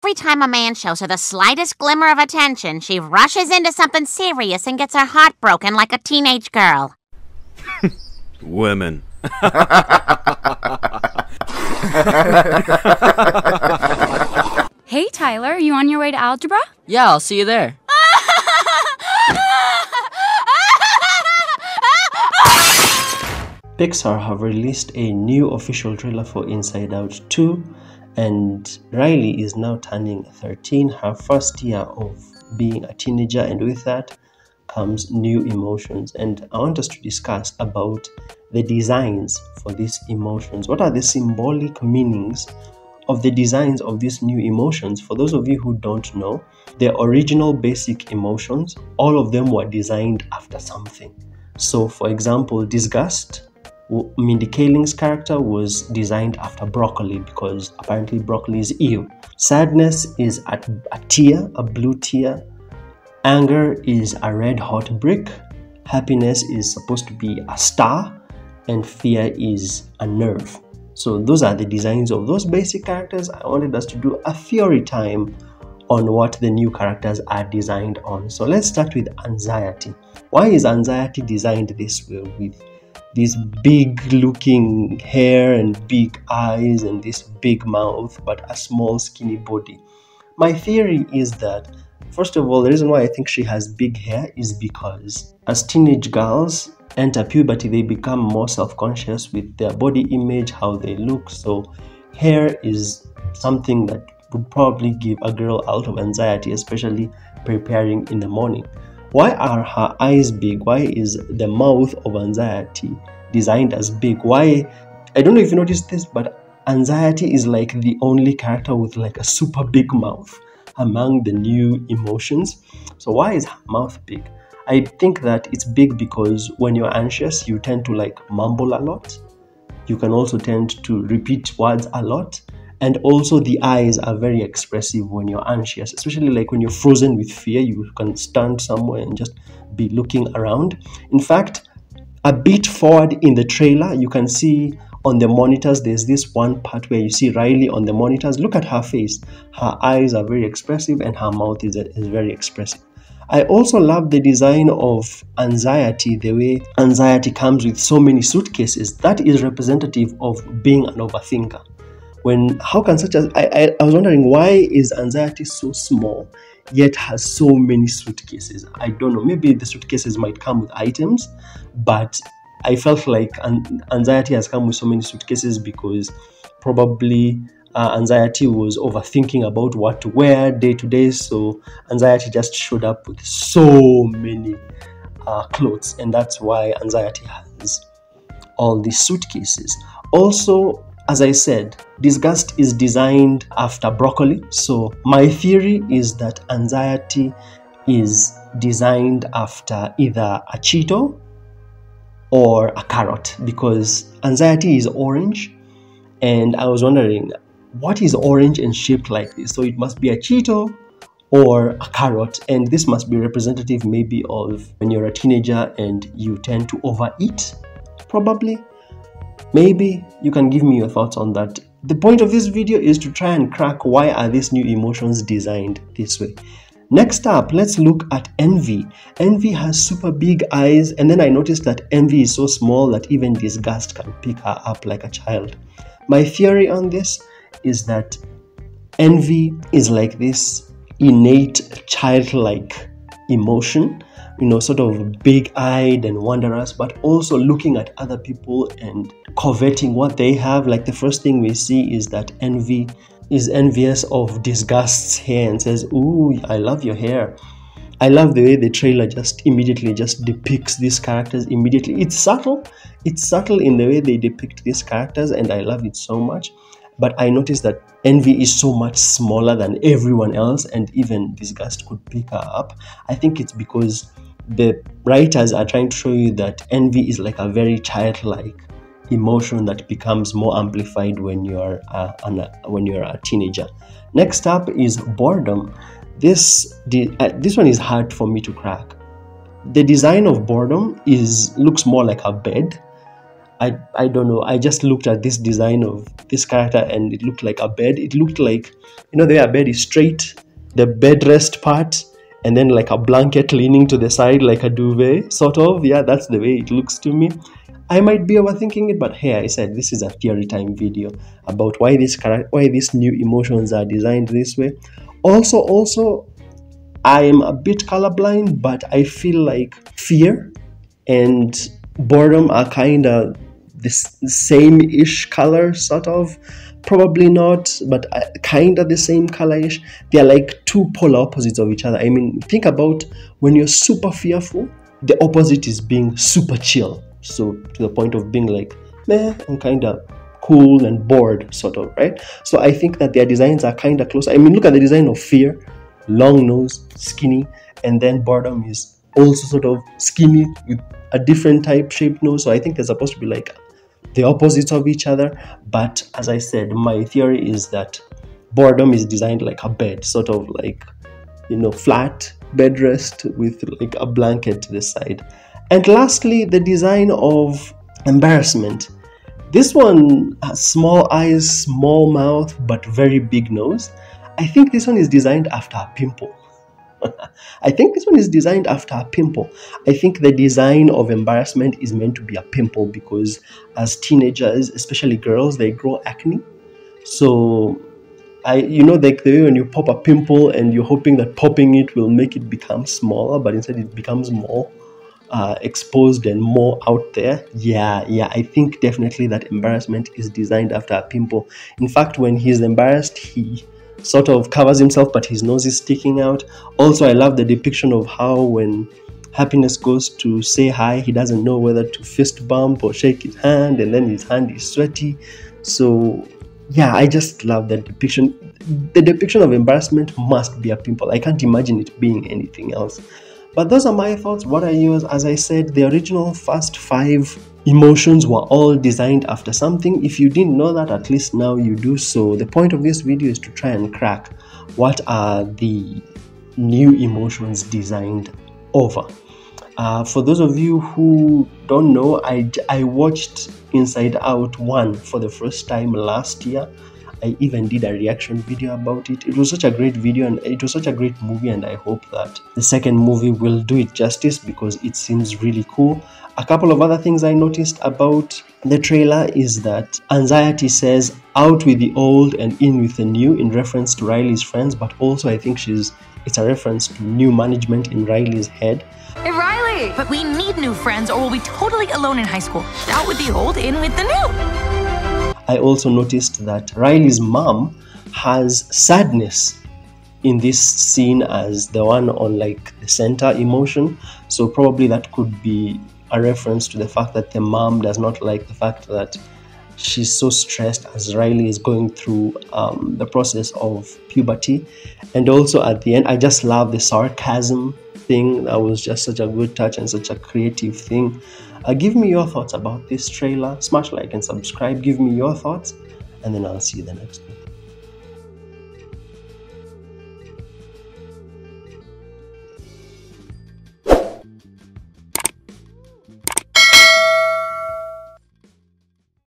every time a man shows her the slightest glimmer of attention, she rushes into something serious and gets her heart broken like a teenage girl. Women. Hey, Tyler, are you on your way to algebra? Yeah, I'll see you there. Pixar have released a new official trailer for Inside Out 2, and Riley is now turning 13, her first year of being a teenager, and with that comes new emotions. And I want us to discuss about the designs for these emotions. What are the symbolic meanings of the designs of these new emotions? For those of you who don't know, the original basic emotions, all of them were designed after something. So for example, disgust, Mindy Kaling's character was designed after broccoli because apparently broccoli is evil. Sadness is a tear, a blue tear. Anger is a red hot brick. Happiness is supposed to be a star, and fear is a nerve. So those are the designs of those basic characters. I wanted us to do a theory time on what the new characters are designed on. So let's start with anxiety. Why is anxiety designed this way, with this big looking hair and big eyes and this big mouth but a small skinny body? My theory is that, first of all, the reason why I think she has big hair is because as teenage girls enter puberty, they become more self-conscious with their body image, how they look. So hair is something that would probably give a girl out of anxiety, especially preparing in the morning. Why are her eyes big? Why is the mouth of anxiety designed as big? Why? I don't know if you noticed this, but anxiety is like the only character with like a super big mouth among the new emotions. So why is her mouth big? I think that it's big because when you're anxious, you tend to like mumble a lot. You can also tend to repeat words a lot. And also the eyes are very expressive when you're anxious, especially like when you're frozen with fear. You can stand somewhere and just be looking around. In fact, a bit forward in the trailer, you can see on the monitors, there's this one part where you see Riley on the monitors. Look at her face. Her eyes are very expressive and her mouth is very expressive. I also love the design of anxiety, the way anxiety comes with so many suitcases. That is representative of being an overthinker. I was wondering, why is anxiety so small yet has so many suitcases? I don't know, maybe the suitcases might come with items, but I felt like anxiety has come with so many suitcases because probably anxiety was overthinking about what to wear day to day. So anxiety just showed up with so many clothes, and that's why anxiety has all these suitcases. Also, as I said, disgust is designed after broccoli. So my theory is that anxiety is designed after either a Cheeto or a carrot, because anxiety is orange. And I was wondering, what is orange and shaped like this? So it must be a Cheeto or a carrot. And this must be representative maybe of when you're a teenager and you tend to overeat, probably. Maybe you can give me your thoughts on that. The point of this video is to try and crack why are these new emotions designed this way. Next up, let's look at envy. Envy has super big eyes, and then I noticed that envy is so small that even disgust can pick her up like a child. My theory on this is that envy is like this innate childlike emotion, sort of big-eyed and wondrous, but also looking at other people and coveting what they have. Like the first thing we see is that envy is envious of disgust's hair and says, "Ooh, I love your hair." I love the way the trailer just immediately depicts these characters immediately. It's subtle in the way they depict these characters, and I love it so much. But I noticed that envy is so much smaller than everyone else, and even disgust could pick her up. I think it's because the writers are trying to show you that envy is like a very childlike emotion that becomes more amplified when you're a teenager. Next up is boredom. This one is hard for me to crack. The design of boredom looks more like a bed. I don't know. I just looked at this design of this character and it looked like a bed. It looked like, the way a bed is straight, the bed rest part, and then like a blanket leaning to the side like a duvet, sort of. Yeah, that's the way it looks to me. I might be overthinking it, but hey, I said this is a theory time video about why these new emotions are designed this way. Also, I am a bit colorblind, but I feel like fear and boredom are kind of the same-ish color, sort of. Probably not, but kind of the same color-ish. They're like two polar opposites of each other. I mean, think about when you're super fearful, the opposite is being super chill. So to the point of being like, meh, and kind of cool and bored, sort of, right? So I think that their designs are kind of close. I mean, look at the design of fear, long nose, skinny, and then boredom is also sort of skinny with a different type shaped nose. So I think they're supposed to be like the opposites of each other. But as I said, my theory is that boredom is designed like a bed, sort of like, flat bed rest with like a blanket to the side. And lastly, the design of embarrassment. This one has small eyes, small mouth, but very big nose. I think this one is designed after a pimple. I think the design of embarrassment is meant to be a pimple because as teenagers, especially girls, they grow acne. So like the way when you pop a pimple and you're hoping that popping it will make it become smaller, but instead it becomes more exposed and more out there. Yeah, I think definitely that embarrassment is designed after a pimple. In fact, when he's embarrassed, he sort of covers himself, but his nose is sticking out. Also, I love the depiction of how when Happiness goes to say hi, he doesn't know whether to fist bump or shake his hand, and then his hand is sweaty. So yeah, I just love that depiction. The depiction of embarrassment must be a pimple. I can't imagine it being anything else. But those are my thoughts. What are yours? As I said, the original first 5 emotions were all designed after something. If you didn't know that, at least now you do. So the point of this video is to try and crack what are the new emotions designed over. For those of you who don't know, I watched Inside Out 1 for the first time last year. I even did a reaction video about it. It was such a great video and it was such a great movie, and I hope that the second movie will do it justice because it seems really cool. A couple of other things I noticed about the trailer is that Anxiety says out with the old and in with the new in reference to Riley's friends, but also I think it's a reference to new management in Riley's head. Hey, Riley! But we need new friends or we'll be totally alone in high school. Out with the old, in with the new. I also noticed that Riley's mom has sadness in this scene as the one on like the center emotion. So probably that could be a reference to the fact that the mom does not like the fact that she's so stressed as Riley is going through the process of puberty. And also at the end, I just love the sarcasm thing. That was just such a good touch and such a creative thing. Give me your thoughts about this trailer. Smash like and subscribe. Give me your thoughts, and then I'll see you the next one.